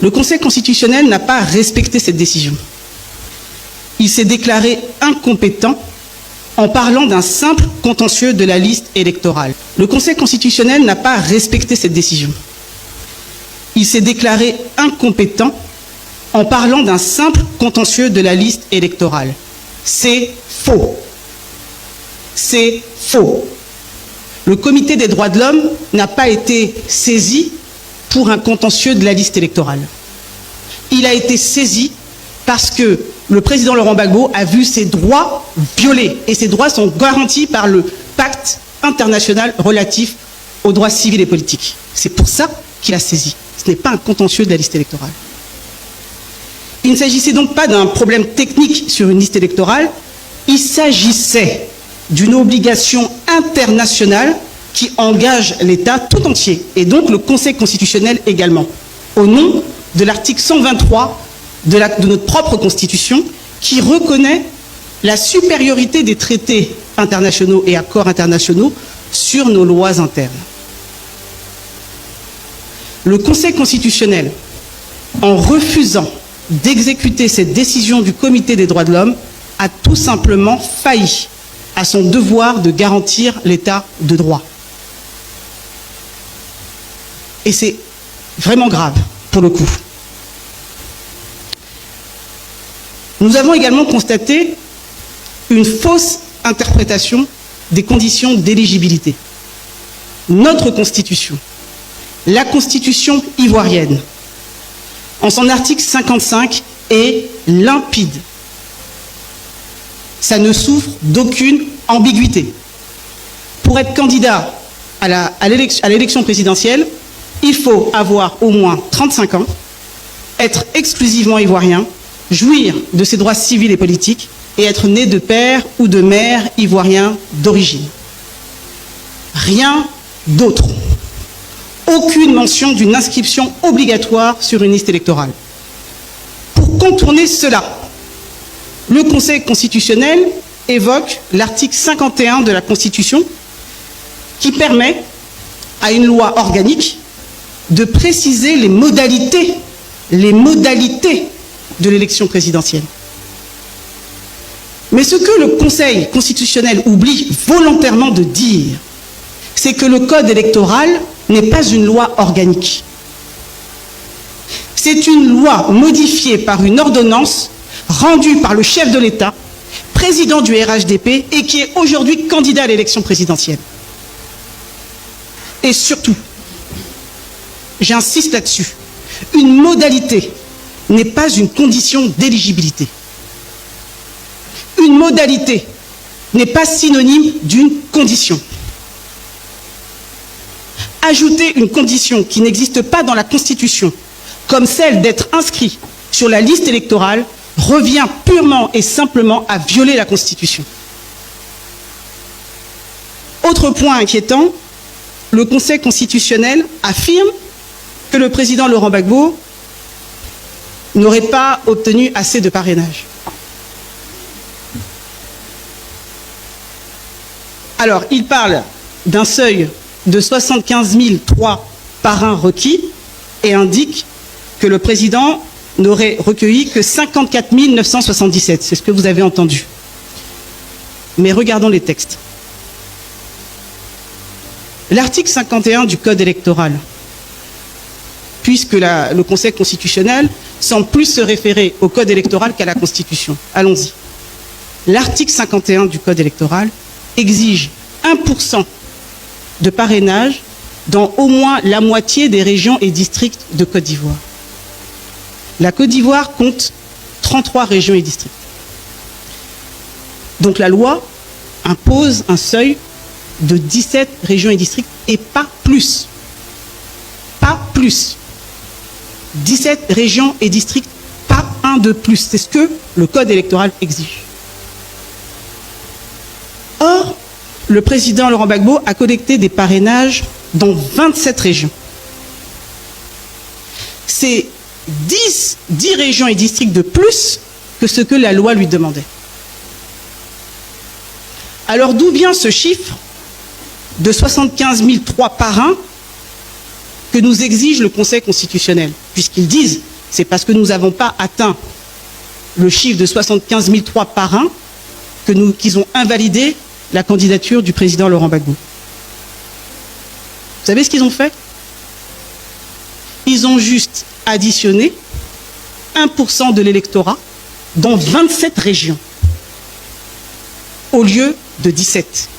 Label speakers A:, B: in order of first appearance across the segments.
A: Le Conseil constitutionnel n'a pas respecté cette décision. Il s'est déclaré incompétent en parlant d'un simple contentieux de la liste électorale. Le Conseil constitutionnel n'a pas respecté cette décision. Il s'est déclaré incompétent en parlant d'un simple contentieux de la liste électorale. C'est faux. C'est faux. Le Comité des droits de l'homme n'a pas été saisi pour un contentieux de la liste électorale. Il a été saisi parce que le président Laurent Gbagbo a vu ses droits violés, et ses droits sont garantis par le pacte international relatif aux droits civils et politiques. C'est pour ça qu'il a saisi. Ce n'est pas un contentieux de la liste électorale. Il ne s'agissait donc pas d'un problème technique sur une liste électorale, il s'agissait d'une obligation internationale qui engage l'État tout entier, et donc le Conseil constitutionnel également, au nom de l'article 123 de notre propre Constitution, qui reconnaît la supériorité des traités internationaux et accords internationaux sur nos lois internes. Le Conseil constitutionnel, en refusant d'exécuter cette décision du Comité des droits de l'homme, a tout simplement failli à son devoir de garantir l'état de droit. Et c'est vraiment grave, pour le coup. Nous avons également constaté une fausse interprétation des conditions d'éligibilité. Notre Constitution, la Constitution ivoirienne, en son article 55, est limpide. Ça ne souffre d'aucune ambiguïté. Pour être candidat à l'élection présidentielle, il faut avoir au moins 35 ans, être exclusivement ivoirien, jouir de ses droits civils et politiques et être né de père ou de mère ivoirien d'origine. Rien d'autre. Aucune mention d'une inscription obligatoire sur une liste électorale. Pour contourner cela, le Conseil constitutionnel évoque l'article 51 de la Constitution qui permet à une loi organique de préciser les modalités de l'élection présidentielle. Mais ce que le Conseil constitutionnel oublie volontairement de dire, c'est que le code électoral n'est pas une loi organique. C'est une loi modifiée par une ordonnance rendue par le chef de l'État, président du RHDP, et qui est aujourd'hui candidat à l'élection présidentielle. Et surtout, j'insiste là-dessus, une modalité n'est pas une condition d'éligibilité. Une modalité n'est pas synonyme d'une condition. Ajouter une condition qui n'existe pas dans la Constitution, comme celle d'être inscrit sur la liste électorale, revient purement et simplement à violer la Constitution. Autre point inquiétant, le Conseil constitutionnel affirme que le président Laurent Gbagbo n'aurait pas obtenu assez de parrainage. Alors, il parle d'un seuil de 75 003 parrains requis et indique que le président n'aurait recueilli que 54 977. C'est ce que vous avez entendu. Mais regardons les textes. L'article 51 du Code électoral, puisque le Conseil constitutionnel semble plus se référer au Code électoral qu'à la Constitution. Allons-y. L'article 51 du Code électoral exige 1% de parrainage dans au moins la moitié des régions et districts de Côte d'Ivoire. La Côte d'Ivoire compte 33 régions et districts. Donc la loi impose un seuil de 17 régions et districts et pas plus. Pas plus. 17 régions et districts, pas un de plus. C'est ce que le Code électoral exige. Or, le président Laurent Gbagbo a collecté des parrainages dans 27 régions. C'est 10 régions et districts de plus que ce que la loi lui demandait. Alors d'où vient ce chiffre de 75 003 parrains que nous exige le Conseil constitutionnel, puisqu'ils disent c'est parce que nous n'avons pas atteint le chiffre de 75 003 parrains qu'ils ont invalidé la candidature du président Laurent Gbagbo. Vous savez ce qu'ils ont fait? Ils ont juste additionné 1% de l'électorat dans 27 régions, au lieu de 17.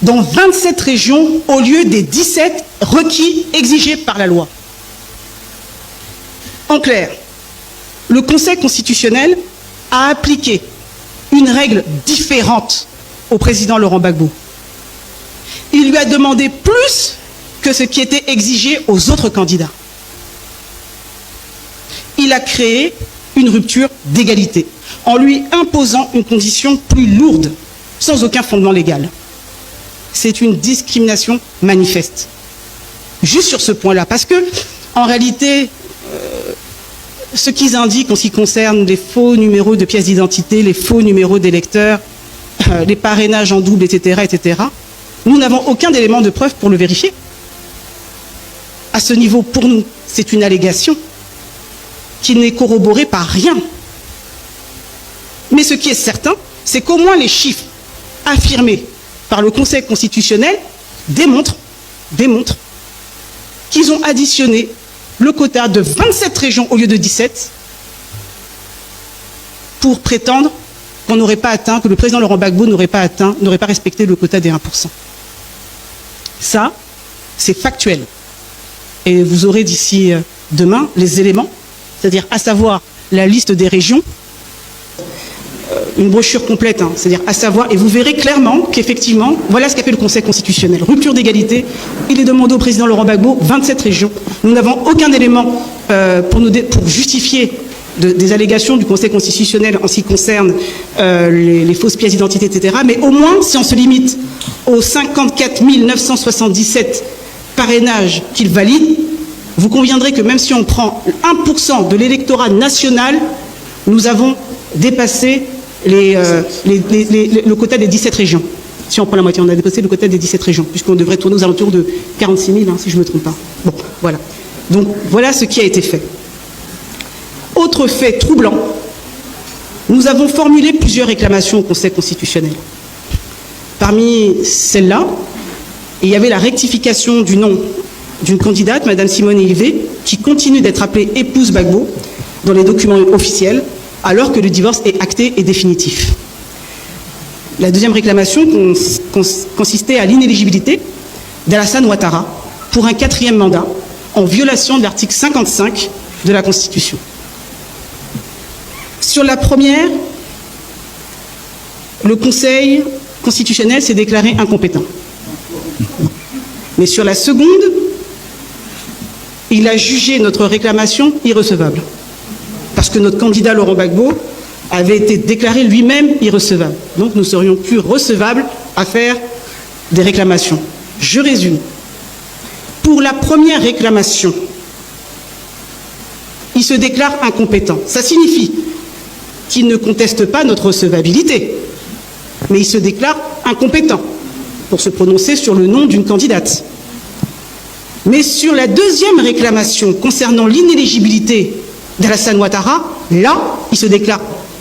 A: Dans 27 régions, au lieu des 17 requis exigés par la loi. En clair, le Conseil constitutionnel a appliqué une règle différente au président Laurent Gbagbo. Il lui a demandé plus que ce qui était exigé aux autres candidats. Il a créé une rupture d'égalité en lui imposant une condition plus lourde, sans aucun fondement légal. C'est une discrimination manifeste. Juste sur ce point-là, parce que, en réalité, ce qu'ils indiquent en ce qui concerne les faux numéros de pièces d'identité, les faux numéros d'électeurs, les parrainages en double, etc., etc., nous n'avons aucun élément de preuve pour le vérifier. À ce niveau, pour nous, c'est une allégation qui n'est corroborée par rien. Mais ce qui est certain, c'est qu'au moins les chiffres affirmés par le Conseil constitutionnel démontrent qu'ils ont additionné le quota de 27 régions au lieu de 17 pour prétendre qu'on n'aurait pas atteint, que le président Laurent Gbagbo n'aurait pas respecté le quota des 1%. Ça, c'est factuel. Et vous aurez d'ici demain les éléments, c'est-à-dire à savoir la liste des régions, une brochure complète, c'est-à-dire à savoir, et vous verrez clairement qu'effectivement, voilà ce qu'a fait le Conseil constitutionnel. Rupture d'égalité, il est demandé au président Laurent Gbagbo 27 régions. Nous n'avons aucun élément pour justifier des allégations du Conseil constitutionnel en ce qui concerne les fausses pièces d'identité, etc. Mais au moins, si on se limite aux 54 977 parrainages qu'il valide, vous conviendrez que même si on prend 1% de l'électorat national, nous avons dépassé le quota des 17 régions. Si on prend la moitié, on a dépassé le quota des 17 régions, puisqu'on devrait tourner aux alentours de 46 000, si je ne me trompe pas. Bon, voilà. Donc, voilà ce qui a été fait. Autre fait troublant, nous avons formulé plusieurs réclamations au Conseil constitutionnel. Parmi celles-là, il y avait la rectification du nom d'une candidate, Mme Simone Hilvé, qui continue d'être appelée épouse Gbagbo dans les documents officiels, alors que le divorce est acté et définitif. La deuxième réclamation consistait à l'inéligibilité d'Alassane Ouattara pour un 4e mandat, en violation de l'article 55 de la Constitution. Sur la première, le Conseil constitutionnel s'est déclaré incompétent. Mais sur la seconde, il a jugé notre réclamation irrecevable. Parce que notre candidat Laurent Gbagbo avait été déclaré lui-même irrecevable. Donc nous serions plus recevables à faire des réclamations. Je résume. Pour la première réclamation, il se déclare incompétent. Ça signifie qu'il ne conteste pas notre recevabilité, mais il se déclare incompétent pour se prononcer sur le nom d'une candidate. Mais sur la deuxième réclamation concernant l'inéligibilité d'Alassane Ouattara, là,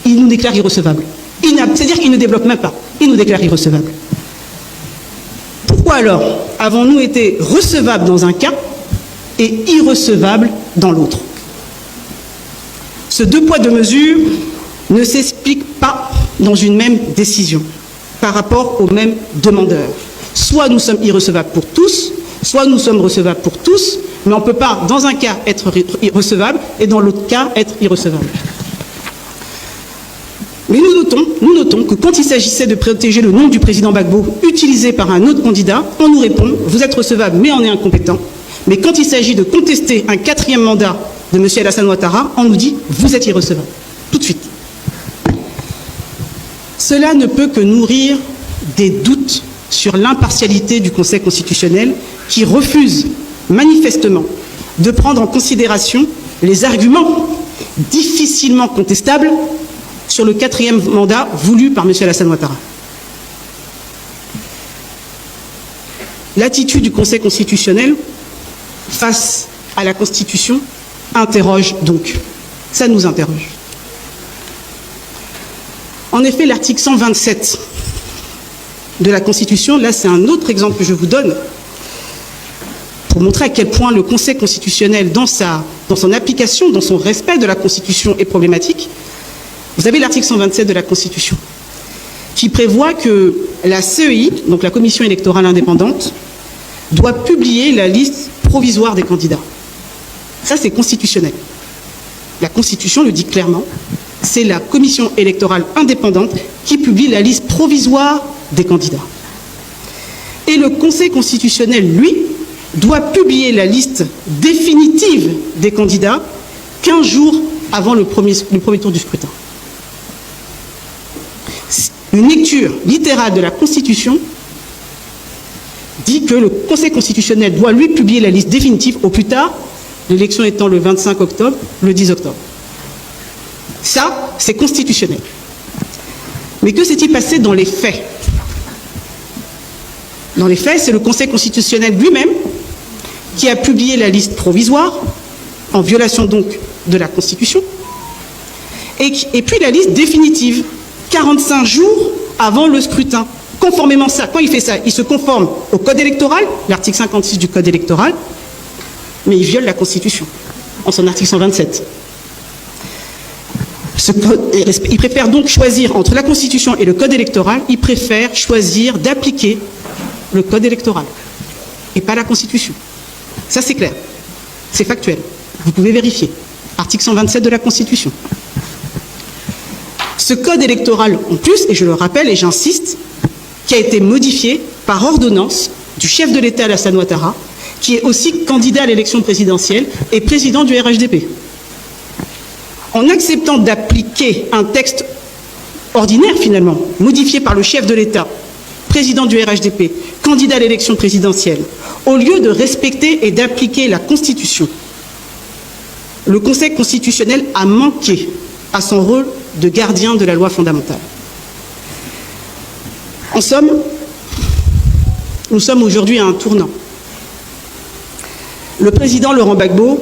A: il nous déclare irrecevable. C'est-à-dire qu'il ne développe même pas, il nous déclare irrecevable. Pourquoi alors avons-nous été recevables dans un cas et irrecevables dans l'autre? Ce deux poids deux mesures ne s'explique pas dans une même décision par rapport aux mêmes demandeurs. Soit nous sommes irrecevables pour tous, soit nous sommes recevables pour tous, mais on ne peut pas, dans un cas, être recevable et dans l'autre cas, être irrecevable. Mais nous notons que quand il s'agissait de protéger le nom du président Gbagbo utilisé par un autre candidat, on nous répond « vous êtes recevable, mais on est incompétent ». Mais quand il s'agit de contester un 4e mandat de M. Alassane Ouattara, on nous dit « vous êtes irrecevable ». Tout de suite. Cela ne peut que nourrir des doutes sur l'impartialité du Conseil constitutionnel qui refuse manifestement de prendre en considération les arguments difficilement contestables sur le 4e mandat voulu par M. Alassane Ouattara. L'attitude du Conseil constitutionnel face à la Constitution interroge donc. Ça nous interroge. En effet, l'article 127 de la Constitution, là c'est un autre exemple que je vous donne, pour montrer à quel point le Conseil constitutionnel, dans son application, dans son respect de la Constitution, est problématique. Vous avez l'article 127 de la Constitution, qui prévoit que la CEI, donc la Commission électorale indépendante, doit publier la liste provisoire des candidats. Ça, c'est constitutionnel. La Constitution le dit clairement, c'est la Commission électorale indépendante qui publie la liste provisoire des candidats. Et le Conseil constitutionnel, lui, doit publier la liste définitive des candidats 15 jours avant le premier tour du scrutin. Une lecture littérale de la Constitution dit que le Conseil constitutionnel doit lui publier la liste définitive au plus tard, l'élection étant le 25 octobre, le 10 octobre. Ça, c'est constitutionnel. Mais que s'est-il passé dans les faits? Dans les faits, c'est le Conseil constitutionnel lui-même qui a publié la liste provisoire, en violation donc de la Constitution, et puis la liste définitive, 45 jours avant le scrutin. Conformément à ça, quand il fait ça, il se conforme au Code électoral, l'article 56 du Code électoral, mais il viole la Constitution, en son article 127. Il préfère donc choisir entre la Constitution et le Code électoral, il préfère choisir d'appliquer le Code électoral, et pas la Constitution. Ça, c'est clair. C'est factuel. Vous pouvez vérifier. Article 127 de la Constitution. Ce code électoral, en plus, et je le rappelle et j'insiste, qui a été modifié par ordonnance du chef de l'État Alassane Ouattara, qui est aussi candidat à l'élection présidentielle et président du RHDP. En acceptant d'appliquer un texte ordinaire, finalement, modifié par le chef de l'État, président du RHDP, candidat à l'élection présidentielle, au lieu de respecter et d'appliquer la Constitution, le Conseil constitutionnel a manqué à son rôle de gardien de la loi fondamentale. En somme, nous sommes aujourd'hui à un tournant. Le président Laurent Gbagbo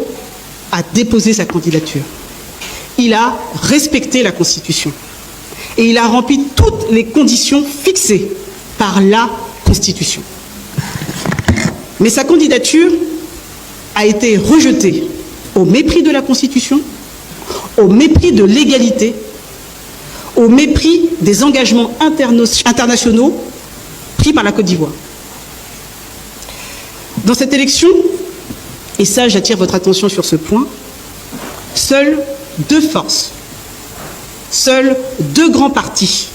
A: a déposé sa candidature. Il a respecté la Constitution. Et il a rempli toutes les conditions fixées par la Constitution. Mais sa candidature a été rejetée au mépris de la Constitution, au mépris de l'égalité, au mépris des engagements internationaux pris par la Côte d'Ivoire. Dans cette élection, et ça j'attire votre attention sur ce point, seules deux forces, seuls deux grands partis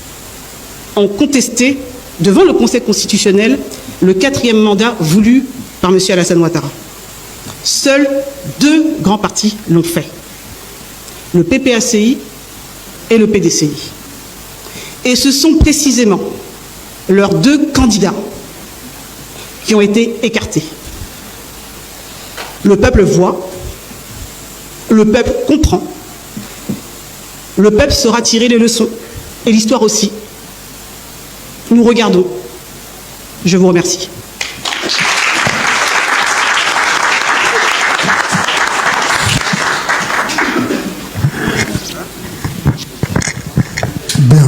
A: ont contesté devant le Conseil constitutionnel le 4e mandat voulu par M. Alassane Ouattara. Seuls deux grands partis l'ont fait, le PPACI et le PDCI. Et ce sont précisément leurs deux candidats qui ont été écartés. Le peuple voit, le peuple comprend, le peuple saura tirer les leçons, et l'histoire aussi. Nous regardons. Je vous remercie.
B: Bien.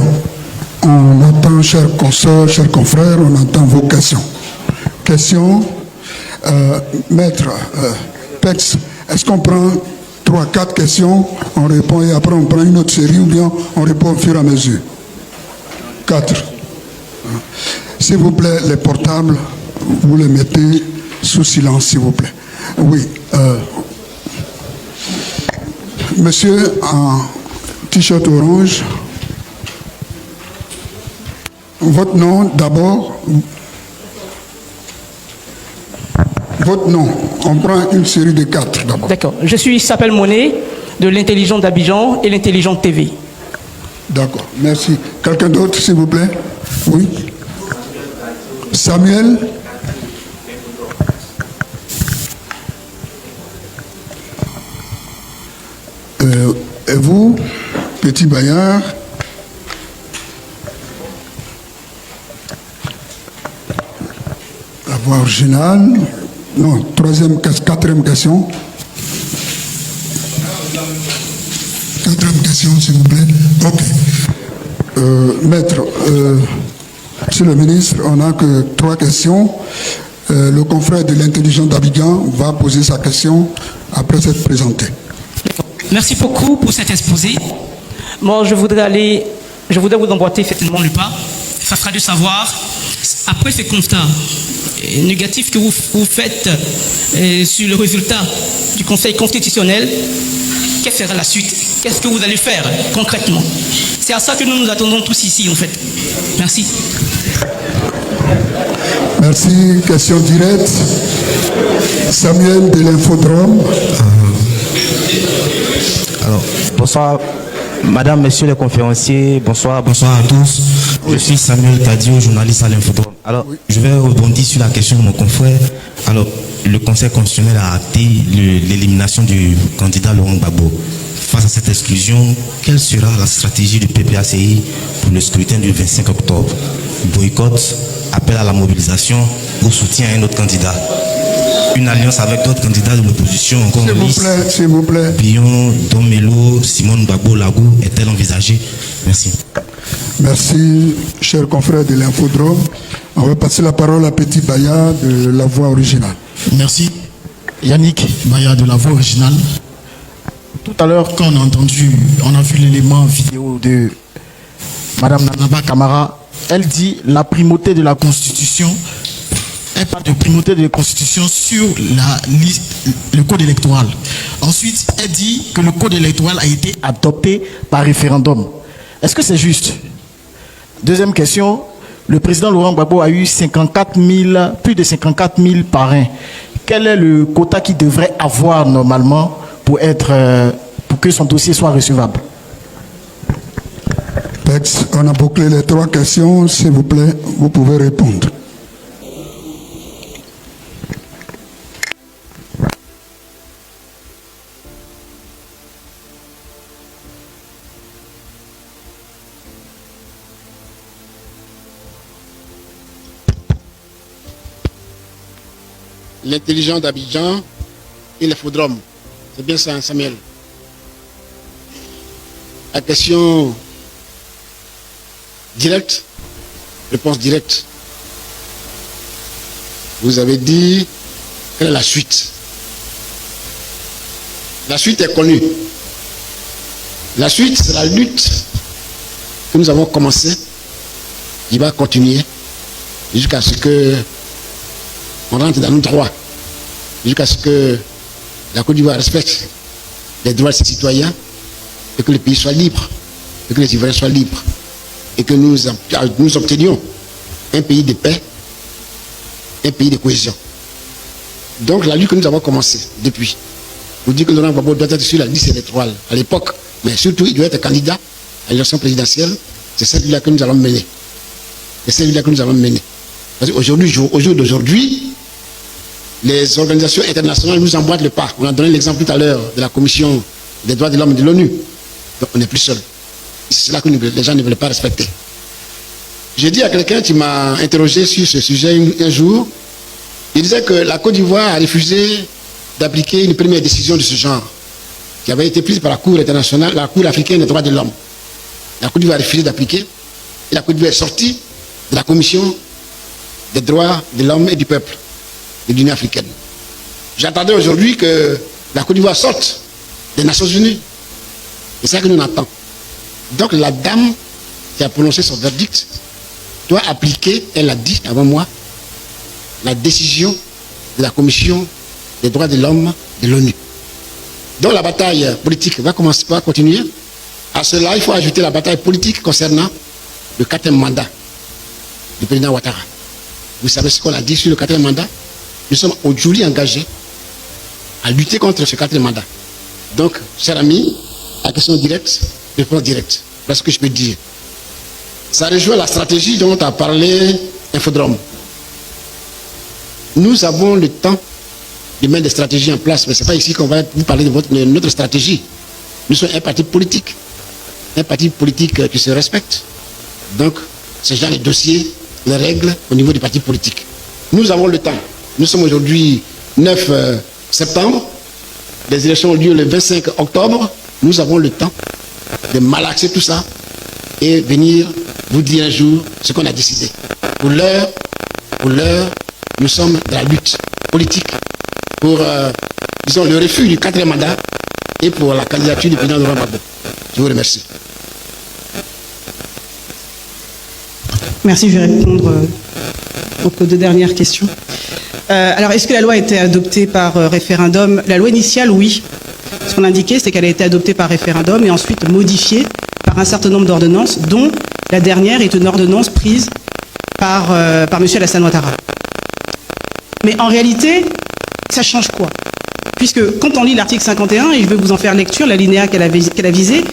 B: On entend, chers consoeurs, chers confrères, on entend vos questions. Questions, maître, texte, est-ce qu'on prend 3-4 questions, on répond et après on prend une autre série ou bien on répond au fur et à mesure? 4. S'il vous plaît, les portables, vous les mettez sous silence, s'il vous plaît. Oui. Monsieur en t-shirt orange, votre nom d'abord. Votre nom. On prend une série de 4 d'abord.
C: D'accord. Je suis Sapel Monet de l'Intelligence d'Abidjan et l'Intelligence TV.
B: D'accord. Merci. Quelqu'un d'autre, s'il vous plaît? Oui. Samuel. Et vous, Petit Bayard? La voix voix originale. Non, quatrième question. Quatrième question, s'il vous plaît. Ok. Maître, Monsieur le ministre, on n'a que 3 questions. Le confrère de l'intelligence d'Abidjan va poser sa question après s'être présenté.
D: Merci beaucoup pour cet exposé.
C: Moi, je voudrais vous emboîter effectivement le pas.
D: Ça sera de savoir, après ce constat négatif que vous faites sur le résultat du Conseil constitutionnel, quelle sera la suite? Qu'est-ce que vous allez faire concrètement? C'est à ça que nous nous attendons tous ici, en fait. Merci.
B: Merci. Question directe. Samuel de l'Infodrome.
E: Alors, bonsoir, madame, monsieur les conférenciers, bonsoir à tous. Je suis Samuel Tadio, journaliste à l'Infodrome. Alors, je vais rebondir sur la question de mon confrère. Alors, le Conseil constitutionnel a acté l'élimination du candidat Laurent Gbagbo. Face à cette exclusion, quelle sera la stratégie du PPACI pour le scrutin du 25 octobre? Boycott, appel à la mobilisation ou soutien à un autre candidat? Une alliance avec d'autres candidats de l'opposition encore en lice?
B: S'il vous plaît.
E: Billon, Domelo, Simone Gbagbo, Lagou, est-elle envisagée? Merci.
B: Merci, chers confrères de l'Infodrome. On va passer la parole à Petit Baya de La Voix originale.
F: Merci. Yannick Baya de La Voix originale. Tout à l'heure, quand on a vu l'élément vidéo de Madame Nanaba Camara, elle dit la primauté de la Constitution. Elle parle de primauté de la Constitution sur le code électoral. Ensuite, elle dit que le code électoral a été adopté par référendum. Est-ce que c'est juste? Deuxième question, le président Laurent Gbagbo a eu plus de 54 000 parrains. Quel est le quota qu'il devrait avoir normalement pour que son dossier soit recevable?
B: Texte, on a bouclé les 3 questions. S'il vous plaît, vous pouvez répondre.
G: L'intelligence d'Abidjan et l'Infodrome. C'est bien ça, Samuel. La question directe, réponse directe. Vous avez dit quelle est la suite. La suite est connue. La suite, c'est la lutte que nous avons commencée, qui va continuer jusqu'à ce que on rentre dans nos droits, jusqu'à ce que la Côte d'Ivoire respecte les droits de ses citoyens et que le pays soit libre, et que les Ivoiriens soient libres, et que nous obtenions un pays de paix, un pays de cohésion. Donc la lutte que nous avons commencée depuis, vous dites que Laurent Gbagbo doit être sur la liste électorale à l'époque, mais surtout il doit être candidat à l'élection présidentielle. C'est celle-là que nous allons mener. C'est celle-là que nous allons mener. Parce qu'aujourd'hui, au jour d'aujourd'hui, les organisations internationales nous emboîtent le pas. On a donné l'exemple tout à l'heure de la Commission des droits de l'homme de l'ONU. Donc on n'est plus seul. C'est cela que les gens ne veulent pas respecter. J'ai dit à quelqu'un qui m'a interrogé sur ce sujet un jour, il disait que la Côte d'Ivoire a refusé d'appliquer une première décision de ce genre, qui avait été prise par la Cour internationale, la Cour africaine des droits de l'homme. La Côte d'Ivoire a refusé d'appliquer, et la Côte d'Ivoire est sortie de la Commission des droits de l'homme et du peuple de l'Union africaine. J'attendais aujourd'hui que la Côte d'Ivoire sorte des Nations Unies. C'est ça que nous attendons. Donc la dame qui a prononcé son verdict doit appliquer, elle l'a dit avant moi, la décision de la Commission des droits de l'homme de l'ONU. Donc la bataille politique va continuer. À cela, il faut ajouter la bataille politique concernant le 4e mandat du président Ouattara. Vous savez ce qu'on a dit sur le 4e mandat? Nous sommes aujourd'hui engagés à lutter contre ce 4e mandat. Donc, chers amis, la question directe, réponse directe. Voilà ce que je peux dire. Ça rejoint la stratégie dont a parlé Infodrome. Nous avons le temps de mettre des stratégies en place, mais ce n'est pas ici qu'on va vous parler de notre stratégie. Nous sommes un parti politique qui se respecte. Donc, ce genre de dossiers, les règles au niveau du parti politique. Nous avons le temps. Nous sommes aujourd'hui 9 septembre. Les élections ont lieu le 25 octobre. Nous avons le temps de malaxer tout ça et venir vous dire un jour ce qu'on a décidé. Pour l'heure, nous sommes dans la lutte politique pour, disons, le refus du 4e mandat et pour la candidature du président Laurent Gbagbo. Je vous remercie.
A: Merci, je vais répondre aux deux dernières questions. Alors, est-ce que la loi a été adoptée par référendum? La loi initiale, oui. Ce qu'on indiquait, c'est qu'elle a été adoptée par référendum et ensuite modifiée par un certain nombre d'ordonnances, dont la dernière est une ordonnance prise par M. Alassane Ouattara. Mais en réalité, ça change quoi? Puisque quand on lit l'article 51, et je vais vous en faire lecture, l'alinéa qu'elle a visé,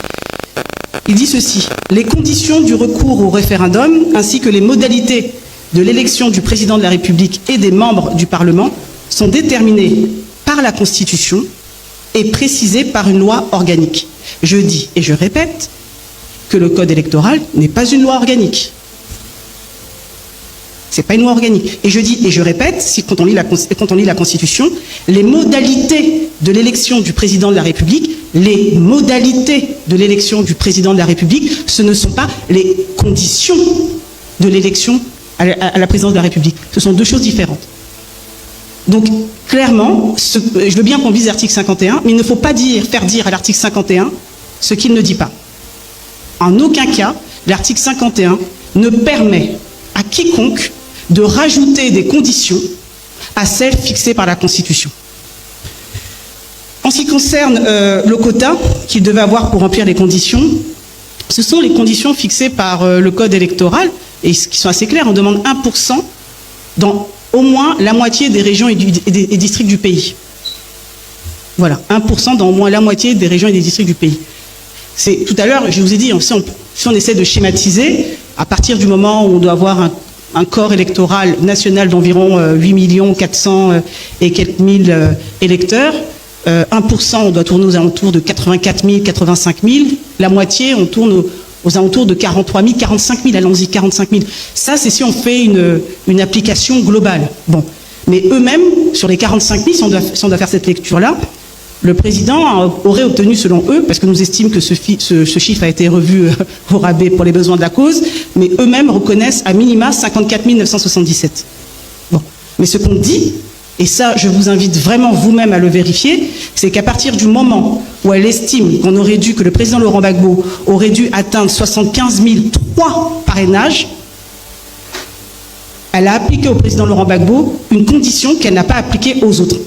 A: il dit ceci: les conditions du recours au référendum ainsi que les modalités de l'élection du président de la République et des membres du Parlement sont déterminées par la Constitution et précisées par une loi organique. Je dis et je répète que le code électoral n'est pas une loi organique. C'est pas une loi organique. Et je dis et je répète, quand on lit la Constitution, les modalités de l'élection du président de la République, les modalités de l'élection du président de la République, ce ne sont pas les conditions de l'élection à la présidence de la République. Ce sont deux choses différentes. Donc, clairement, je veux bien qu'on vise l'article 51, mais il ne faut pas faire dire à l'article 51 ce qu'il ne dit pas. En aucun cas, l'article 51 ne permet à quiconque de rajouter des conditions à celles fixées par la Constitution. En ce qui concerne le quota qu'il devait avoir pour remplir les conditions, ce sont les conditions fixées par le code électoral, et qui sont assez claires. On demande 1% dans au moins la moitié des régions et des districts du pays. Voilà, 1% dans au moins la moitié des régions et des districts du pays. Tout à l'heure, je vous ai dit, si on essaie de schématiser, à partir du moment où on doit avoir un corps électoral national d'environ 8 400 et quelques mille électeurs, 1%, on doit tourner aux alentours de 84 000, 85 000. La moitié, on tourne aux alentours de 43 000, 45 000, allons-y, 45 000. Ça, c'est si on fait une application globale. Bon. Mais eux-mêmes, sur les 45 000, si on doit faire cette lecture-là, le président aurait obtenu, selon eux, parce que nous estimons que ce chiffre a été revu au rabais pour les besoins de la cause, mais eux-mêmes reconnaissent à minima 54 977. Bon. Mais ce qu'on dit, et ça, je vous invite vraiment vous-même à le vérifier, c'est qu'à partir du moment où elle estime que le président Laurent Gbagbo aurait dû atteindre 75 003 parrainages, elle a appliqué au président Laurent Gbagbo une condition qu'elle n'a pas appliquée aux autres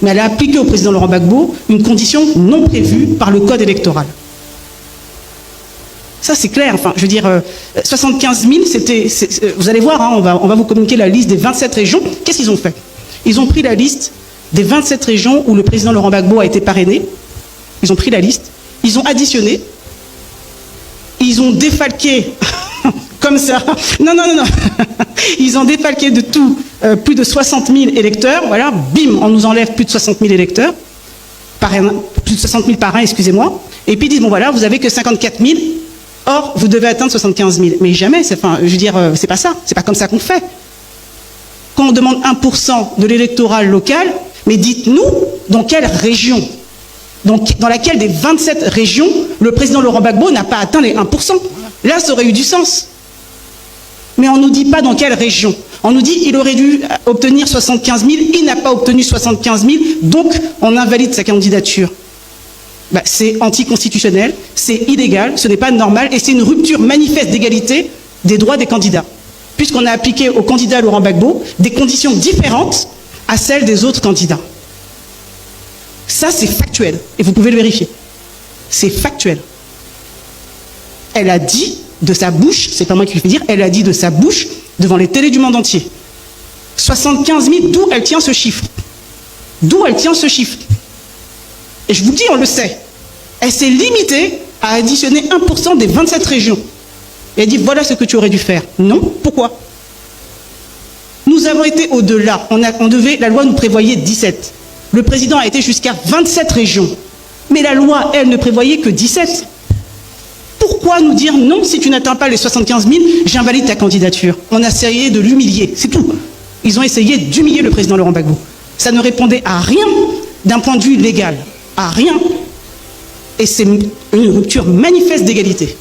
A: mais elle a appliqué au président Laurent Gbagbo une condition non prévue par le code électoral. Ça, c'est clair. Enfin, je veux dire, 75 000, vous allez voir, on va vous communiquer la liste des 27 régions. Qu'est-ce qu'ils ont fait? Ils ont pris la liste des 27 régions où le président Laurent Gbagbo a été parrainé. Ils ont pris la liste, ils ont additionné, ils ont défalqué comme ça. Non. Ils ont défalqué de tout plus de 60 000 électeurs. Voilà, bim, on nous enlève plus de 60 000 électeurs. Plus de 60 000 parrains, excusez-moi. Et puis ils disent, bon voilà, vous avez que 54 000, or vous devez atteindre 75 000. Mais jamais, c'est pas ça. C'est pas comme ça qu'on fait. Quand on demande 1% de l'électoral local, mais dites-nous dans quelle région, dans laquelle des 27 régions, le président Laurent Gbagbo n'a pas atteint les 1%. Là, ça aurait eu du sens. Mais on ne nous dit pas dans quelle région. On nous dit qu'il aurait dû obtenir 75 000, il n'a pas obtenu 75 000, donc on invalide sa candidature. C'est anticonstitutionnel, c'est illégal, ce n'est pas normal, et c'est une rupture manifeste d'égalité des droits des candidats. Puisqu'on a appliqué au candidat Laurent Gbagbo des conditions différentes à celles des autres candidats. Ça, c'est factuel, et vous pouvez le vérifier. C'est factuel. Elle a dit de sa bouche, c'est pas moi qui le fais dire, elle a dit de sa bouche devant les télés du monde entier. 75 000, d'où elle tient ce chiffre? D'où elle tient ce chiffre? Et je vous dis, on le sait. Elle s'est limitée à additionner 1% des 27 régions. Et elle dit, voilà ce que tu aurais dû faire. Non, pourquoi? Nous avons été au-delà. La loi nous prévoyait 17. Le président a été jusqu'à 27 régions. Mais la loi, elle, ne prévoyait que 17. Pourquoi nous dire non, si tu n'atteins pas les 75 000, j'invalide ta candidature? On a essayé de l'humilier, c'est tout. Ils ont essayé d'humilier le président Laurent Gbagbo. Ça ne répondait à rien d'un point de vue légal, à rien. Et c'est une rupture manifeste d'égalité.